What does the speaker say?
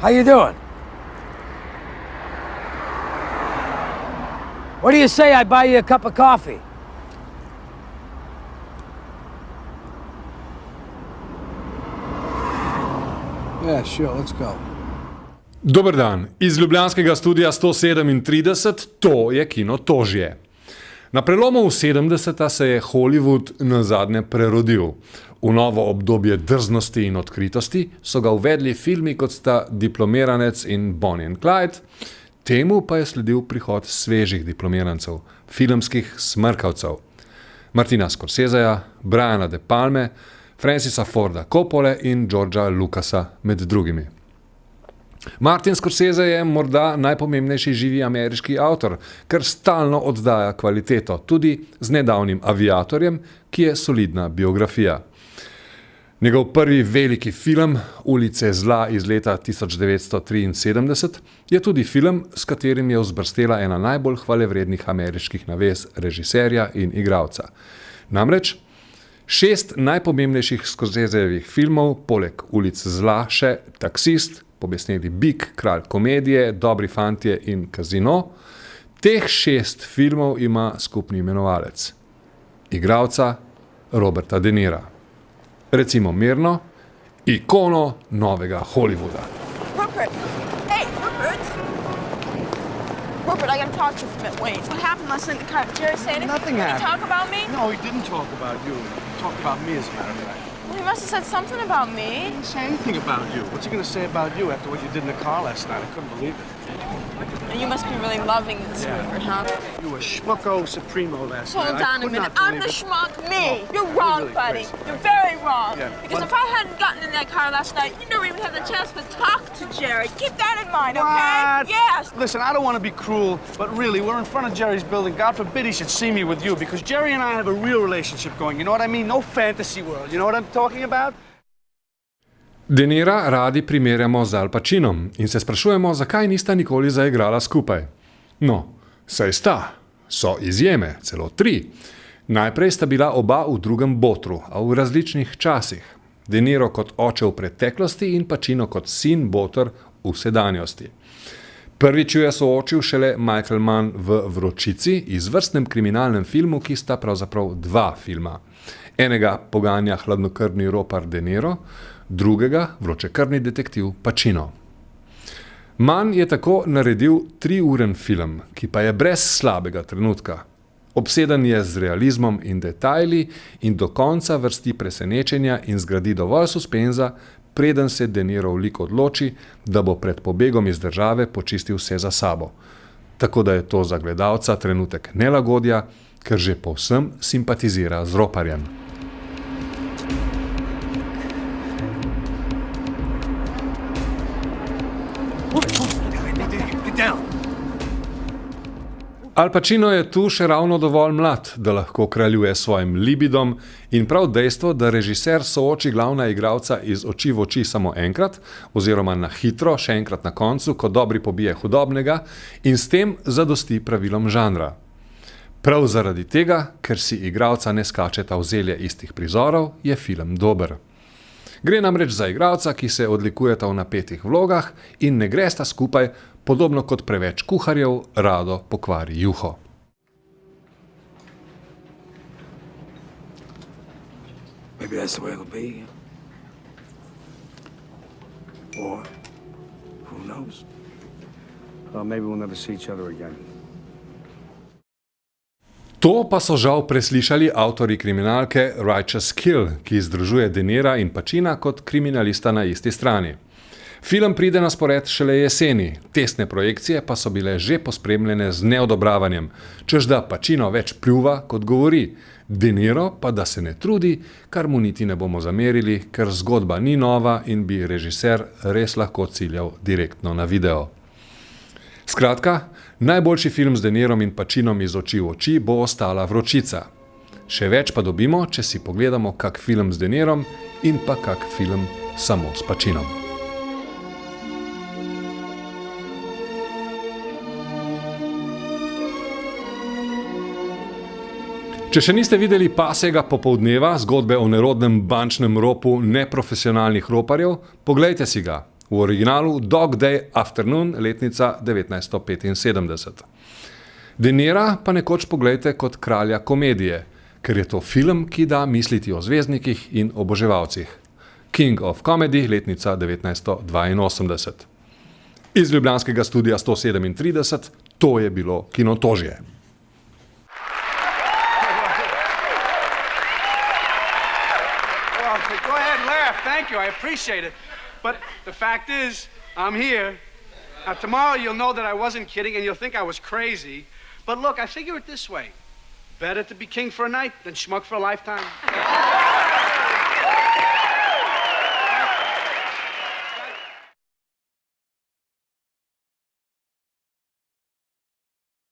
How you doing? What do you say I buy you a cup of coffee? Yeah, sure, let's go. Dober dan, iz ljubljanskega studia 137, to je Kino Tožje. Na prelomu v 70. se je Hollywood nazadnje prerodil. V novo obdobje drznosti in odkritosti so ga uvedli filmi kot sta Diplomiranec in Bonnie and Clyde, temu pa je sledil prihod svežih diplomirancev, filmskih smrkavcev. Martina Scorseseja, Briana De Palme, Francisa Forda Coppole in Georgea Lucasa med drugimi. Martin Scorsese je morda najpomembnejši živi ameriški avtor, ker stalno oddaja kvaliteto, tudi z nedavnim Aviatorjem, ki je solidna biografija. Njegov prvi veliki film, Ulice zla iz leta 1973, je tudi film, s katerim je vzbrstela ena najbolj hvalevrednih ameriških navez režiserja in igralca. Namreč 6 najpomembnejših Scorsesejevih filmov, poleg Ulic zla še Taksist, pobesneli Big, Kralj komedije, Dobri fantje in Casino, teh 6 filmov ima skupni imenovalec. Igralca Roberta De Nira. Recimo mirno, ikono novega Hollywooda. Rupert! Hey, Rupert! Rupert, I gotta talk to you for a minute. Wait, what happened last night in the car? Did Jerry say anything? Nothing Did happened. he talk about me? No, he didn't talk about you. He talked about me, as a matter of fact. Well, he must have said something about He me. didn't say anything about you. What's he going to say about you after what you did in the car last night? I couldn't believe it. You must be really loving this, Yeah. Rupert, huh? You were schmucko supremo last night. Hold I on a could minute. not I'm believe the it. schmuck. Me. No, You're wrong, really buddy. crazy. You're very wrong. Yeah, Because but- if I hadn't gotten in that car last night, you never even had the chance to talk to Jerry. Keep that in mind, okay? What? Yes. Listen, I don't want to be cruel, but really, we're in front of Jerry's building. God forbid he should see me with you, because Jerry and I have a real relationship going. You know what I mean? No fantasy world. You know what I'm talking about? De Nira radi primerjamo z Al Pacinom in se sprašujemo, zakaj nista nikoli zaigrala skupaj. No, saj sta. So izjeme, celo 3. Najprej sta bila oba v drugem botru, a v različnih časih. De Niro kot oče v preteklosti in Pacino kot sin boter v sedanjosti. Prvič ju je soočil šele Michael Mann v Vročici, izvrstnem kriminalnem filmu, ki sta pravzaprav 2 filma. Enega poganja hladnokrvni ropar De Niro, drugega vročekrvni detektiv Pacino. Mann je tako naredil 3-uren film, ki pa je brez slabega trenutka. Obseden je z realizmom in detajli in do konca vrsti presenečenja in zgradi dovolj suspenza, preden se De Nirov lik odloči, da bo pred pobegom iz države počistil vse za sabo. Tako da je to za gledalca trenutek nelagodja, ker že povsem simpatizira z roparjem. Get down. Al Pacino je tu še ravno dovolj mlad, da lahko kraljuje s svojim libidom in prav dejstvo, da režiser sooči glavna igralca iz oči v oči samo enkrat, oziroma na hitro, še enkrat na koncu, ko dobri pobije hudobnega in s tem zadosti pravilom žanra. Prav zaradi tega, ker si igralca ne skačeta v zelje istih prizorov, je film dober. Gre namreč za igralca, ki se odlikujeta v napetih vlogah in ne gresta skupaj, podobno kot preveč kuharjev rado pokvari juho. Maybe that's the way it'll be. Or, who knows? Maybe we'll never see each other again. To pa so žal preslišali avtorji kriminalke Righteous Kill, ki združuje De Nira in Pacina kot kriminalista na isti strani. Film pride na spored šele jeseni, testne projekcije pa so bile že pospremljene z neodobravanjem, čež da Pacino več pljuva kot govori, De Niro pa da se ne trudi, kar mu niti ne bomo zamerili, ker zgodba ni nova in bi režiser res lahko ciljal direktno na video. Skratka, najboljši film z De Nirom in Pacinom iz oči v oči bo ostala Vročica. Še več pa dobimo, če si pogledamo kak film z De Nirom in pa kak film samo s Pacinom. Če še niste videli Pasjega popoldneva, zgodbe o nerodnem bančnem ropu neprofesionalnih roparjev, poglejte si ga. v originalu Dog Day Afternoon, letnica 1975. De Nira pa nekoč poglejte kot kralja komedije, ker je to film, ki da misliti o zvezdnikih in oboževalcih. King of Comedy, letnica 1982. Iz ljubljanskega studia 137, to je bilo Kinotožje. Go ahead and laugh. Thank you. I appreciate it. But the fact is, I'm here. Now, tomorrow you'll know that I wasn't kidding and you'll think I was crazy. But look, I figure it this way. Better to be king for a night than schmuck for a lifetime.